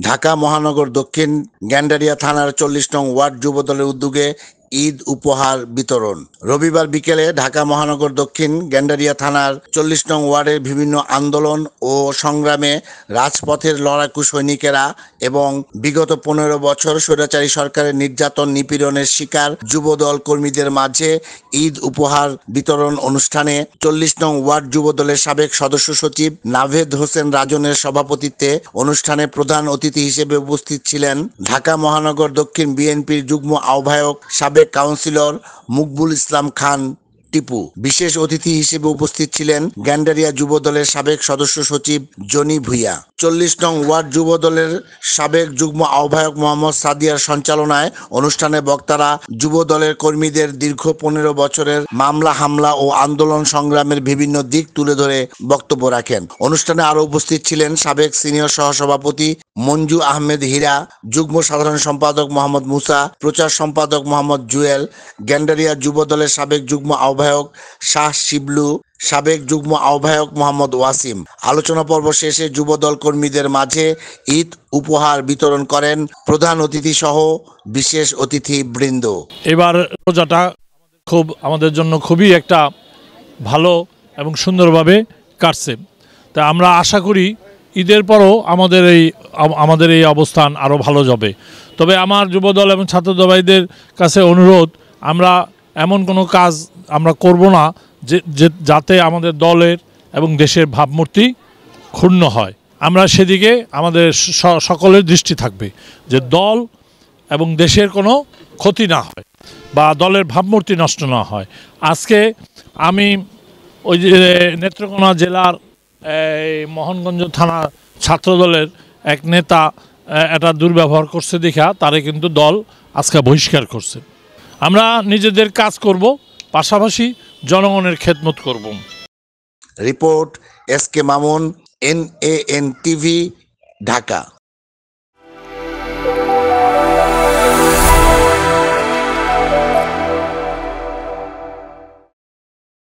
ঢাকা মহানগর দক্ষিণ গ্যান্ডারিয়া থানার ৪০ নং ওয়ার্ড যুবদলের উদ্যোগে ঈদ উপহার বিতরণ। রবিবার বিকেলে ঢাকা মহানগর দক্ষিণ গ্যান্ডারিয়া থানার ৪০ নং ওয়ার্ডের বিভিন্ন আন্দোলন ও সংগ্রামে রাজপথের লড়াকু সৈনিকেরা এবং বিগত ১৫ বছর স্বৈরাচারী সরকারের নির্যাতন নিপীড়নের শিকার যুবদল কর্মীদের মাঝে ঈদ উপহার বিতরণ অনুষ্ঠানে ৪০ নং ওয়ার্ড যুবদলের সাবেক সদস্য সচিব নাভেদ হোসেন রাজনের সভাপতিত্বে অনুষ্ঠানে প্রধান অতিথি হিসেবে উপস্থিত ছিলেন ঢাকা মহানগর দক্ষিণ বিএনপির যুগ্ম আহ্বায়ক সাবেক কাউন্সিলর মুকবুল ইসলাম খান টিপু। বিশেষ অতিথি হিসেবে উপস্থিত ছিলেন গ্যান্ডারিয়া যুবদলের সাবেক সদস্য সচিব জনি ভুইয়া। ৪০ নং ওয়ার্ড যুবদলের সাবেক যুগ্ম আহ্বায়ক মোহাম্মদ সাদিয়ার সঞ্চালনায় অনুষ্ঠানে বক্তারা যুবদলের কর্মীদের দীর্ঘ ১৫ বছরের মামলা হামলা ও আন্দোলন সংগ্রামের বিভিন্ন দিক তুলে ধরে বক্তব্য রাখেন। অনুষ্ঠানে আরো উপস্থিত ছিলেন সাবেক সিনিয়র সহসভাপতি মঞ্জু আহমেদ হীরা, যুগ্ম সাধারণ সম্পাদক মোহাম্মদ মুসা, প্রচার সম্পাদক মোহাম্মদ জুয়েল, গ্যান্ডারিয়া যুবদলের সাবেক যুগ্ম আহ্বায়ক শাহ শিবলু, সাবেক যুগ্ম আহ্বায়ক মোহাম্মদ ওয়াসিম। আলোচনা পর্ব শেষে যুবদল কর্মীদের মাঝে ঈদ উপহার বিতরণ করেন প্রধান অতিথি সহ বিশেষ অতিথি বৃন্দ। এবার রোজাটা আমাদের জন্য খুবই একটা ভালো এবং সুন্দরভাবে কাটছে। তা আমরা আশা করি ঈদের পরও আমাদের এই অবস্থান আরও ভালো যাবে। তবে আমার যুবদল এবং ছাত্রদল ভাইদের কাছে অনুরোধ, আমরা এমন কোনো কাজ আমরা করব না যাতে আমাদের দলের এবং দেশের ভাবমূর্তি ক্ষুণ্ণ হয়। আমরা সেদিকে আমাদের সকলের দৃষ্টি থাকবে যে দল এবং দেশের কোনো ক্ষতি না হয় বা দলের ভাবমূর্তি নষ্ট না হয়। আজকে আমি ওই যে নেত্রকোনা জেলার মোহনগঞ্জ থানা ছাত্রদলের এক নেতা এটা দুর্ব্যবহার করছে দেখা তারে কিন্তু দল আজকে বহিষ্কার করছে। আমরা নিজেদের কাজ করব, পাশাপাশি জনগণের খেদমত করব। Report S K Mamun, NAN TV, Dhaka.